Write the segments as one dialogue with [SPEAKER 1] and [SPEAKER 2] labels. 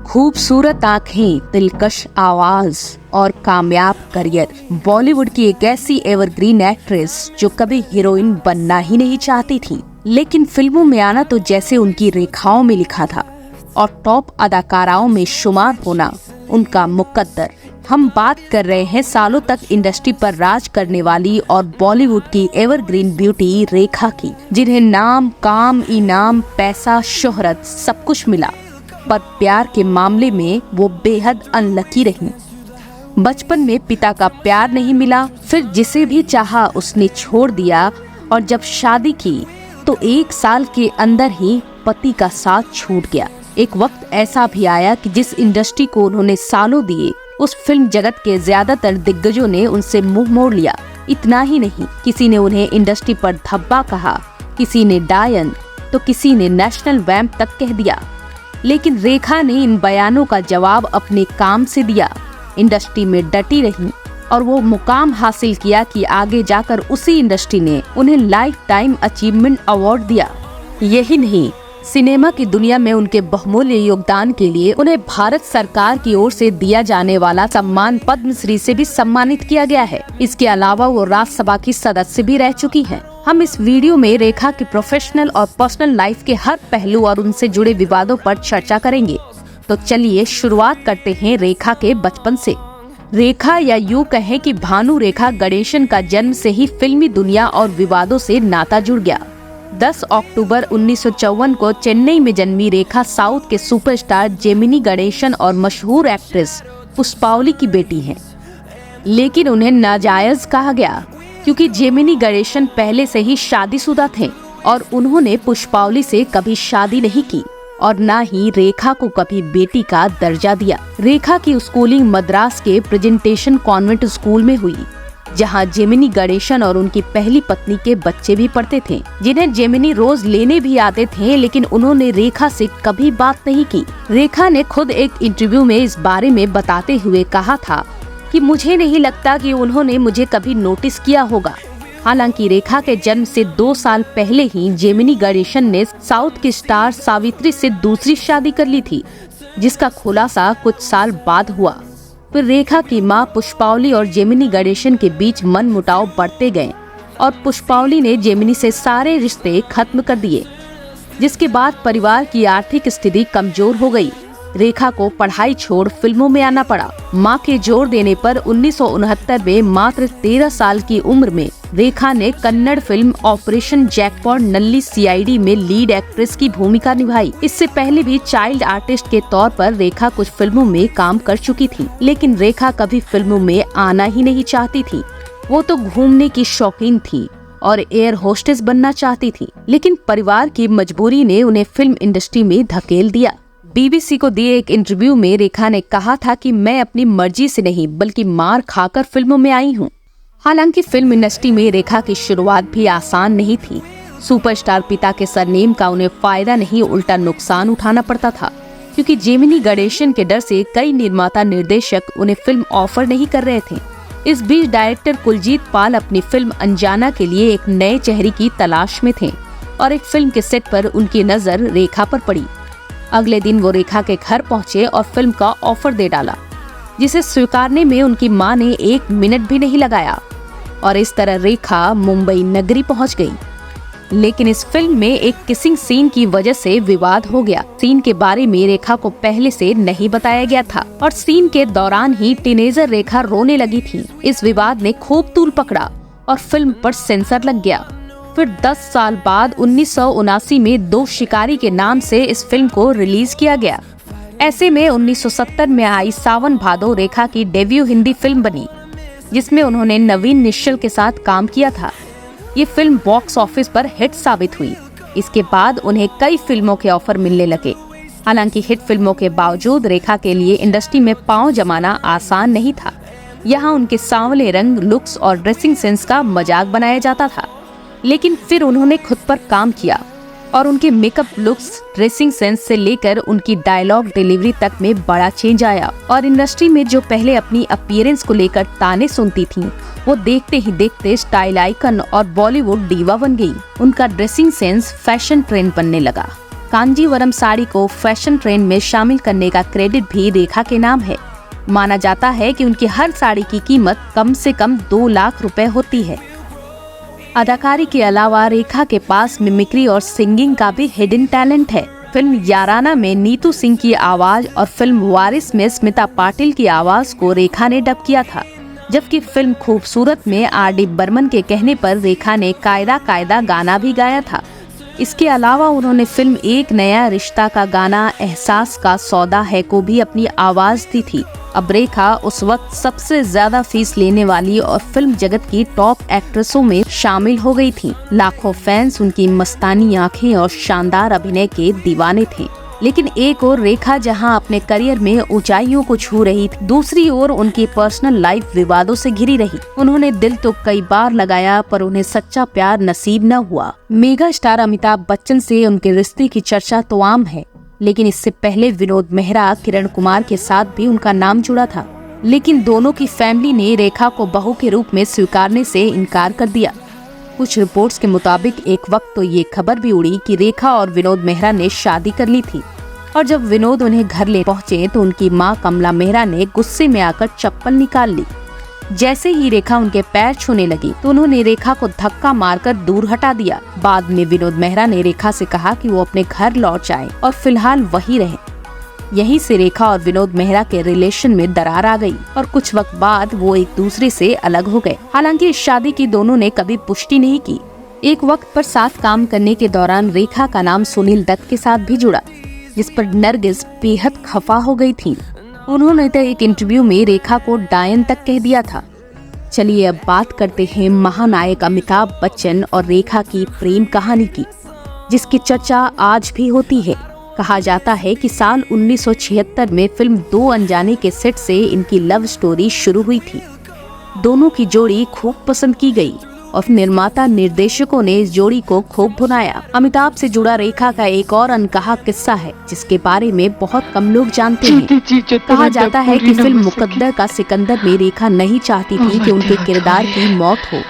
[SPEAKER 1] खूबसूरत आंखें, दिलकश आवाज और कामयाब करियर। बॉलीवुड की एक ऐसी एवरग्रीन एक्ट्रेस जो कभी हीरोइन बनना ही नहीं चाहती थी, लेकिन फिल्मों में आना तो जैसे उनकी रेखाओं में लिखा था और टॉप अदाकाराओं में शुमार होना उनका मुकद्दर। हम बात कर रहे हैं सालों तक इंडस्ट्री पर राज करने वाली और बॉलीवुड की एवरग्रीन ब्यूटी रेखा की, जिन्हें नाम, काम, इनाम, पैसा, शोहरत सब कुछ मिला, पर प्यार के मामले में वो बेहद अनलकी रही। बचपन में पिता का प्यार नहीं मिला, फिर जिसे भी चाहा उसने छोड़ दिया और जब शादी की तो 1 साल के अंदर ही पति का साथ छूट गया। एक वक्त ऐसा भी आया कि जिस इंडस्ट्री को उन्होंने सालों दिए, उस फिल्म जगत के ज्यादातर दिग्गजों ने उनसे मुंह मोड़ लिया। इतना ही नहीं, किसी ने उन्हें इंडस्ट्री पर धब्बा कहा, किसी ने डायन तो किसी ने नेशनल वैम्प तक कह दिया। लेकिन रेखा ने इन बयानों का जवाब अपने काम से दिया, इंडस्ट्री में डटी रही और वो मुकाम हासिल किया कि आगे जाकर उसी इंडस्ट्री ने उन्हें लाइफ टाइम अचीवमेंट अवार्ड दिया। यही नहीं, सिनेमा की दुनिया में उनके बहुमूल्य योगदान के लिए उन्हें भारत सरकार की ओर से दिया जाने वाला सम्मान पद्मश्री से भी सम्मानित किया गया है। इसके अलावा वो राज्यसभा की सदस्य भी रह चुकी हैं। हम इस वीडियो में रेखा की प्रोफेशनल और पर्सनल लाइफ के हर पहलू और उनसे जुड़े विवादों पर चर्चा करेंगे। तो चलिए शुरुआत करते हैं रेखा के बचपन से। रेखा, या यूँ कहें कि भानु रेखा गणेशन का जन्म से ही फिल्मी दुनिया और विवादों से नाता जुड़ गया। 10 अक्टूबर 1954 को चेन्नई में जन्मी रेखा साउथ के सुपरस्टार जेमिनी गणेशन और मशहूर एक्ट्रेस पुष्पावली की बेटी हैं। लेकिन उन्हें नाजायज कहा गया क्योंकि जेमिनी गणेशन पहले से ही शादीशुदा थे और उन्होंने पुष्पावली से कभी शादी नहीं की और न ही रेखा को कभी बेटी का दर्जा दिया। रेखा की स्कूलिंग मद्रास के प्रेजेंटेशन कॉन्वेंट स्कूल में हुई, जहां जेमिनी गणेशन और उनकी पहली पत्नी के बच्चे भी पढ़ते थे, जिन्हें जेमिनी रोज लेने भी आते थे, लेकिन उन्होंने रेखा से कभी बात नहीं की। रेखा ने खुद एक इंटरव्यू में इस बारे में बताते हुए कहा था कि मुझे नहीं लगता कि उन्होंने मुझे कभी नोटिस किया होगा। हालांकि रेखा के जन्म से 2 साल पहले ही जेमिनी गणेशन ने साउथ की स्टार सावित्री से दूसरी शादी कर ली थी, जिसका खुलासा कुछ साल बाद हुआ। फिर रेखा की मां पुष्पावली और जेमिनी गणेशन के बीच मनमुटाव बढ़ते गए और पुष्पावली ने जेमिनी से सारे रिश्ते खत्म कर दिए, जिसके बाद परिवार की आर्थिक स्थिति कमजोर हो गई। रेखा को पढ़ाई छोड़ फिल्मों में आना पड़ा। मां के जोर देने पर 1969 में मात्र 13 साल की उम्र में रेखा ने कन्नड़ फिल्म ऑपरेशन जैकपॉट नल्ली सीआईडी में लीड एक्ट्रेस की भूमिका निभाई। इससे पहले भी चाइल्ड आर्टिस्ट के तौर पर रेखा कुछ फिल्मों में काम कर चुकी थी, लेकिन रेखा कभी फिल्मों में आना ही नहीं चाहती थी। वो तो घूमने की शौकीन थी और एयर होस्टेस बनना चाहती थी, लेकिन परिवार की मजबूरी ने उन्हें फिल्म इंडस्ट्री में धकेल दिया। बीबीसी को दिए एक इंटरव्यू में रेखा ने कहा था कि मैं अपनी मर्जी से नहीं बल्कि मार खाकर फिल्मों में आई हूँ। हालांकि फिल्म इंडस्ट्री में रेखा की शुरुआत भी आसान नहीं थी। सुपरस्टार पिता के सरनेम का उन्हें फायदा नहीं उल्टा नुकसान उठाना पड़ता था, क्योंकि जेमिनी गणेशन के डर से कई निर्माता निर्देशक उन्हें फिल्म ऑफर नहीं कर रहे थे। इस बीच डायरेक्टर कुलजीत पाल अपनी फिल्म अनजाना के लिए एक नए चेहरे की तलाश में थे और एक फिल्म के सेट पर उनकी नजर रेखा पर पड़ी। अगले दिन वो रेखा के घर पहुंचे और फिल्म का ऑफर दे डाला, जिसे स्वीकारने में उनकी मां ने 1 मिनट भी नहीं लगाया और इस तरह रेखा मुंबई नगरी पहुंच गई। लेकिन इस फिल्म में एक किसिंग सीन की वजह से विवाद हो गया। सीन के बारे में रेखा को पहले से नहीं बताया गया था और सीन के दौरान ही टीनेजर रेखा रोने लगी थी। इस विवाद ने खूब तूल पकड़ा और फिल्म पर सेंसर लग गया। फिर 10 साल बाद 1979 में 2 शिकारी के नाम से इस फिल्म को रिलीज किया गया। ऐसे में 1970 में आई सावन भादो रेखा की डेब्यू हिंदी फिल्म बनी, जिसमें उन्होंने नवीन निश्चल के साथ काम किया था। ये फिल्म बॉक्स ऑफिस पर हिट साबित हुई। इसके बाद उन्हें कई फिल्मों के ऑफर मिलने लगे। हालांकि हिट फिल्मों के बावजूद रेखा के लिए इंडस्ट्री में पांव जमाना आसान नहीं था। यहाँ उनके सांवले रंग, लुक्स और ड्रेसिंग सेंस का मजाक बनाया जाता था, लेकिन फिर उन्होंने खुद पर काम किया और उनके मेकअप, लुक्स, ड्रेसिंग सेंस से लेकर उनकी डायलॉग डिलीवरी तक में बड़ा चेंज आया और इंडस्ट्री में जो पहले अपनी अपीयरेंस को लेकर ताने सुनती थीं, वो देखते ही देखते स्टाइल आइकन और बॉलीवुड डीवा बन गई। उनका ड्रेसिंग सेंस फैशन ट्रेंड बनने लगा। कांजीवरम साड़ी को फैशन ट्रेंड में शामिल करने का क्रेडिट भी रेखा के नाम है। माना जाता है कि उनकी हर साड़ी की कीमत कम से कम 2 लाख रुपए होती है। अदाकारी के अलावा रेखा के पास मिमिक्री और सिंगिंग का भी हिडन टैलेंट है। फिल्म याराना में नीतू सिंह की आवाज और फिल्म वारिस में स्मिता पाटिल की आवाज को रेखा ने डब किया था, जबकि फिल्म खूबसूरत में R.D. बर्मन के कहने पर रेखा ने कायदा कायदा गाना भी गाया था। इसके अलावा उन्होंने फिल्म एक नया रिश्ता का गाना एहसास का सौदा है को भी अपनी आवाज दी थी। अब रेखा उस वक्त सबसे ज्यादा फीस लेने वाली और फिल्म जगत की टॉप एक्ट्रेसों में शामिल हो गई थी। लाखों फैंस उनकी मस्तानी आंखें और शानदार अभिनय के दीवाने थे। लेकिन एक ओर रेखा जहां अपने करियर में ऊंचाइयों को छू रही थी, दूसरी ओर उनकी पर्सनल लाइफ विवादों से घिरी रही। उन्होंने दिल तो कई बार लगाया, पर उन्हें सच्चा प्यार नसीब न हुआ। मेगा स्टार अमिताभ बच्चन से उनके रिश्ते की चर्चा तो आम है, लेकिन इससे पहले विनोद मेहरा, किरण कुमार के साथ भी उनका नाम जुड़ा था। लेकिन दोनों की फैमिली ने रेखा को बहू के रूप में स्वीकारने से इनकार कर दिया। कुछ रिपोर्ट्स के मुताबिक एक वक्त तो ये खबर भी उड़ी कि रेखा और विनोद मेहरा ने शादी कर ली थी, और जब विनोद उन्हें घर ले पहुंचे तो उनकी मां कमला मेहरा ने गुस्से में आकर चप्पल निकाल ली। जैसे ही रेखा उनके पैर छूने लगी तो उन्होंने रेखा को धक्का मारकर दूर हटा दिया। बाद में विनोद मेहरा ने रेखा से कहा कि वो अपने घर लौट जाए और फिलहाल वहीं रहे। यहीं से रेखा और विनोद मेहरा के रिलेशन में दरार आ गई और कुछ वक्त बाद वो एक दूसरे से अलग हो गए। हालांकि इस शादी की दोनों ने कभी पुष्टि नहीं की। एक वक्त पर साथ काम करने के दौरान रेखा का नाम सुनील दत्त के साथ भी जुड़ा, जिस पर नरगिस बेहद खफा हो गई थी। उन्होंने तो एक इंटरव्यू में रेखा को डायन तक कह दिया था। चलिए अब बात करते हैं महानायक अमिताभ बच्चन और रेखा की प्रेम कहानी की, जिसकी चर्चा आज भी होती है। कहा जाता है कि साल 1976 में फिल्म दो अनजाने के सेट से इनकी लव स्टोरी शुरू हुई थी। दोनों की जोड़ी खूब पसंद की गई और निर्माता निर्देशकों ने इस जोड़ी को खूब भुनाया। अमिताभ से जुड़ा रेखा का एक और अनकहा किस्सा है, जिसके बारे में बहुत कम लोग जानते हैं। कहा जाता है कि फिल्म मुकद्दर का सिकंदर में रेखा नहीं चाहती थी कि उनके किरदार की मौत हो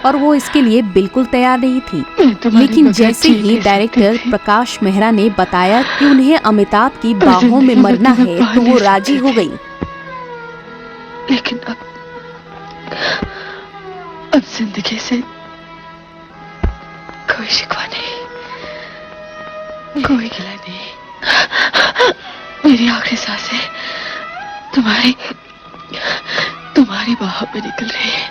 [SPEAKER 1] और वो इसके लिए बिल्कुल तैयार नहीं थी। लेकिन जैसे ही डायरेक्टर प्रकाश मेहरा ने बताया कि उन्हें अमिताभ की बाहों में मरना है तो वो राजी हो गई।
[SPEAKER 2] लेकिन अब जिंदगी से कोई शिकवा नहीं, कोई गिला नहीं। मेरी आखिरी सांसें तुम्हारी बाहों में निकल रही है।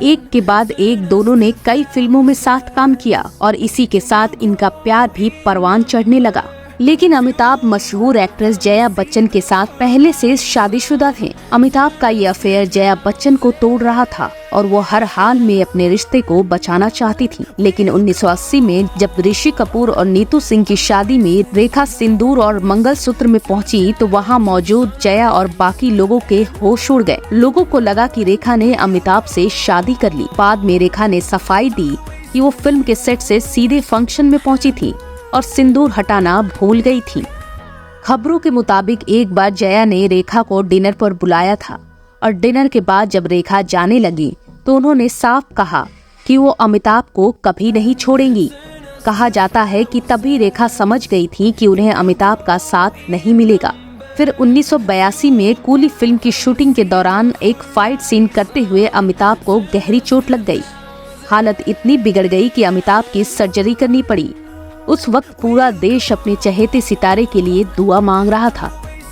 [SPEAKER 1] एक के बाद एक दोनों ने कई फिल्मों में साथ काम किया और इसी के साथ इनका प्यार भी परवान चढ़ने लगा। लेकिन अमिताभ मशहूर एक्ट्रेस जया बच्चन के साथ पहले से शादीशुदा थे। अमिताभ का ये अफेयर जया बच्चन को तोड़ रहा था और वो हर हाल में अपने रिश्ते को बचाना चाहती थी। लेकिन 1980 में जब ऋषि कपूर और नीतू सिंह की शादी में रेखा सिंदूर और मंगलसूत्र में पहुंची तो वहां मौजूद जया और बाकी लोगों के होश उड़ गए। लोगों को लगा कि रेखा ने अमिताभ से शादी कर ली। बाद में रेखा ने सफाई दी कि वो फिल्म के सेट से सीधे फंक्शन में पहुंची थी और सिंदूर हटाना भूल गई थी। खबरों के मुताबिक एक बार जया ने रेखा को डिनर पर बुलाया था और डिनर के बाद जब रेखा जाने लगी तो उन्होंने साफ कहा कि वो अमिताभ को कभी नहीं छोड़ेंगी। कहा जाता है कि तभी रेखा समझ गई थी कि उन्हें अमिताभ का साथ नहीं मिलेगा। फिर 1982 में कूली फिल्म की शूटिंग के दौरान एक फाइट सीन करते हुए अमिताभ को गहरी चोट लग गई। हालत इतनी बिगड़ गई कि अमिताभ की सर्जरी करनी पड़ी। उस वक्त पूरा देश अपने चहेते सितारे के लिए दुआ मांग रहा था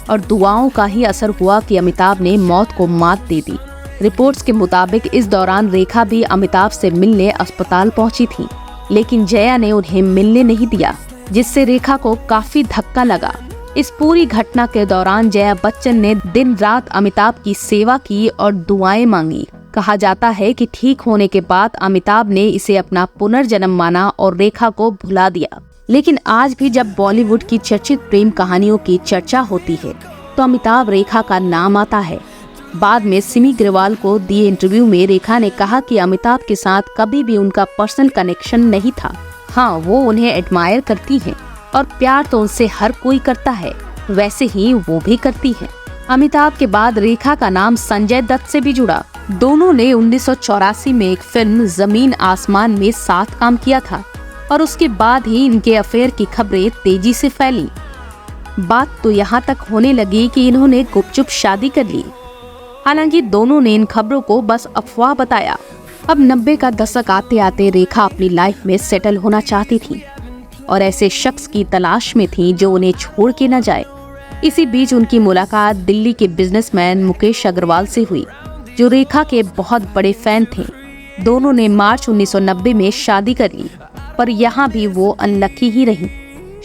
[SPEAKER 1] और दुआओं का ही असर हुआ कि अमिताभ ने मौत को मात दे दी। रिपोर्ट्स के मुताबिक इस दौरान रेखा भी अमिताभ से मिलने अस्पताल पहुंची थी, लेकिन जया ने उन्हें मिलने नहीं दिया, जिससे रेखा को काफी धक्का लगा। इस पूरी घटना के दौरान जया बच्चन ने दिन रात अमिताभ की सेवा की और दुआएं मांगी। कहा जाता है कि ठीक होने के बाद अमिताभ ने इसे अपना पुनर्जन्म माना और रेखा को भुला दिया। लेकिन आज भी जब बॉलीवुड की चर्चित प्रेम कहानियों की चर्चा होती है तो अमिताभ रेखा का नाम आता है। बाद में सिमी ग्रेवाल को दिए इंटरव्यू में रेखा ने कहा कि अमिताभ के साथ कभी भी उनका पर्सनल कनेक्शन नहीं था। हाँ, वो उन्हें एडमायर करती है और प्यार तो उनसे हर कोई करता है, वैसे ही वो भी करती है। अमिताभ के बाद रेखा का नाम संजय दत्त से भी जुड़ा। दोनों ने 1984 में एक फिल्म जमीन आसमान में साथ काम किया था और उसके बाद ही इनके अफेयर की खबरें तेजी से फैली। बात तो यहाँ तक होने लगी कि इन्होंने गुपचुप शादी कर ली। हालांकि दोनों ने इन खबरों को बस अफवाह बताया। अब 90 का दशक आते आते रेखा अपनी लाइफ में सेटल होना चाहती थी और ऐसे शख्स की तलाश में थी जो उन्हें छोड़ के न जाए। इसी बीच उनकी मुलाकात दिल्ली के बिजनेसमैन मुकेश अग्रवाल से हुई, जो रेखा के बहुत बड़े फैन थे। दोनों ने मार्च 1990 में शादी कर ली, पर यहाँ भी वो अनलकी ही रही।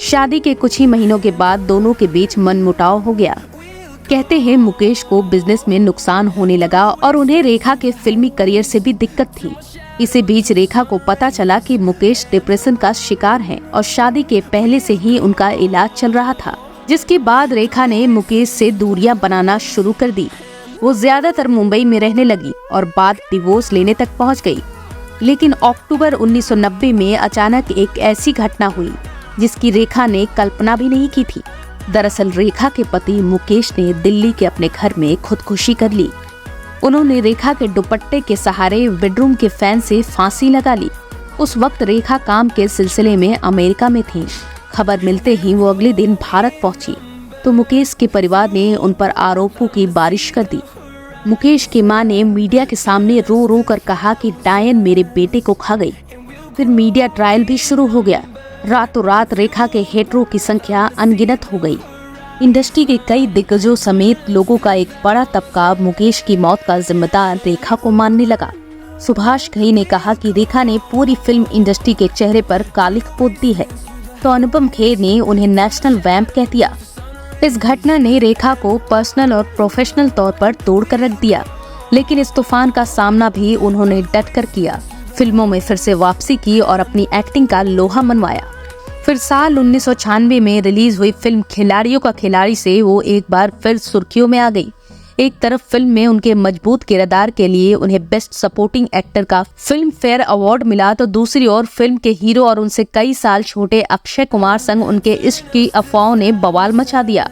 [SPEAKER 1] शादी के कुछ ही महीनों के बाद दोनों के बीच मनमुटाव हो गया। कहते हैं मुकेश को बिजनेस में नुकसान होने लगा और उन्हें रेखा के फिल्मी करियर से भी दिक्कत थी। इसी बीच रेखा को पता चला कि मुकेश डिप्रेशन का शिकार हैं और शादी के पहले से ही उनका इलाज चल रहा था, जिसके बाद रेखा ने मुकेश से दूरियां बनाना शुरू कर दी। वो ज्यादातर मुंबई में रहने लगी और बात डिवोर्स लेने तक पहुंच गई। लेकिन अक्टूबर 1990 में अचानक एक ऐसी घटना हुई जिसकी रेखा ने कल्पना भी नहीं की थी। दरअसल रेखा के पति मुकेश ने दिल्ली के अपने घर में खुदकुशी कर ली। उन्होंने रेखा के दुपट्टे के सहारे बेडरूम के फैन से फांसी लगा ली। उस वक्त रेखा काम के सिलसिले में अमेरिका में थी। खबर मिलते ही वो अगले दिन भारत पहुंची तो मुकेश के परिवार ने उन पर आरोपों की बारिश कर दी। मुकेश की मां ने मीडिया के सामने रो रो कर कहा कि डायन मेरे बेटे को खा गई। फिर मीडिया ट्रायल भी शुरू हो गया। रातों रात रेखा के हेटरों की संख्या अनगिनत हो गई। इंडस्ट्री के कई दिग्गजों समेत लोगों का एक बड़ा तबका मुकेश की मौत का जिम्मेदार रेखा को मानने लगा। सुभाष घई ने कहा कि रेखा ने पूरी फिल्म इंडस्ट्री के चेहरे पर कालिख पोत दी है, तो अनुपम खेर ने उन्हें नेशनल वैम्प कह दिया। इस घटना ने रेखा को पर्सनल और प्रोफेशनल तौर पर तोड़ कर रख दिया, लेकिन इस तूफान का सामना भी उन्होंने डट कर किया। फिल्मों में फिर से वापसी की और अपनी एक्टिंग का लोहा मनवाया। फिर साल 1996 में रिलीज हुई फिल्म खिलाड़ियों का खिलाड़ी से वो एक बार फिर सुर्खियों में आ गई। एक तरफ फिल्म में उनके मजबूत किरदार के लिए उन्हें बेस्ट सपोर्टिंग एक्टर का फिल्म फेयर अवार्ड मिला, तो दूसरी ओर फिल्म के हीरो और उनसे कई साल छोटे अक्षय कुमार संग उनके इश्क की अफवाहों ने बवाल मचा दिया।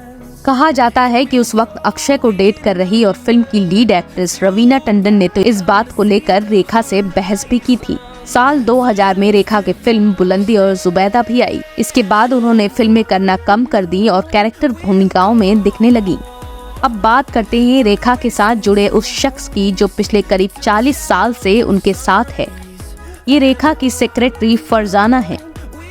[SPEAKER 1] कहा जाता है कि उस वक्त अक्षय को डेट कर रही और फिल्म की लीड एक्ट्रेस रवीना टंडन ने तो इस बात को लेकर रेखा से बहस भी की थी। साल 2000 में रेखा की फिल्म बुलंदी और जुबैदा भी आई। इसके बाद उन्होंने फिल्में करना कम कर दी और कैरेक्टर भूमिकाओं में दिखने लगी। अब बात करते हैं रेखा के साथ जुड़े उस शख्स की जो पिछले करीब 40 साल से उनके साथ है। ये रेखा की सेक्रेटरी फरजाना है,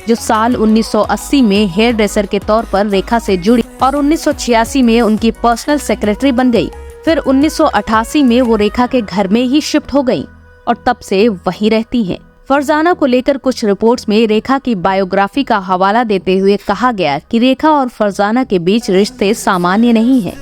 [SPEAKER 1] जो साल 1980 में हेयर ड्रेसर के तौर पर रेखा से जुड़ी और 1986 में उनकी पर्सनल सेक्रेटरी बन गई। फिर 1988 में वो रेखा के घर में ही शिफ्ट हो गई और तब से वहीं रहती हैं। फरजाना को लेकर कुछ रिपोर्ट्स में रेखा की बायोग्राफी का हवाला देते हुए कहा गया कि रेखा और फरजाना के बीच रिश्ते सामान्य नहीं है,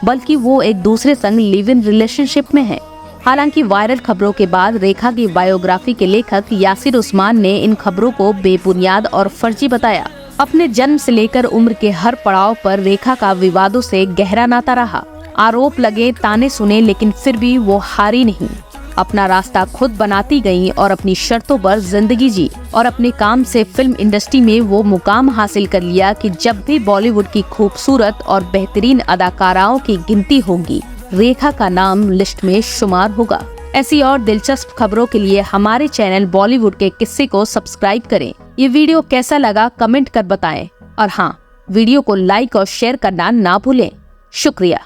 [SPEAKER 1] बल्कि वो एक दूसरे संग लिव इन रिलेशनशिप में है। हालांकि वायरल खबरों के बाद रेखा की बायोग्राफी के लेखक यासिर उस्मान ने इन खबरों को बेबुनियाद और फर्जी बताया। अपने जन्म से लेकर उम्र के हर पड़ाव पर रेखा का विवादों से गहरा नाता रहा। आरोप लगे, ताने सुने, लेकिन फिर भी वो हारी नहीं। अपना रास्ता खुद बनाती गईं और अपनी शर्तों पर जिंदगी जी और अपने काम से फिल्म इंडस्ट्री में वो मुकाम हासिल कर लिया कि जब भी बॉलीवुड की खूबसूरत और बेहतरीन अदाकाराओं की गिनती होगी, रेखा का नाम लिस्ट में शुमार होगा। ऐसी और दिलचस्प खबरों के लिए हमारे चैनल बॉलीवुड के किस्से को सब्सक्राइब करें। ये वीडियो कैसा लगा कमेंट कर बताएं और हाँ, वीडियो को लाइक और शेयर करना ना भूलें। शुक्रिया।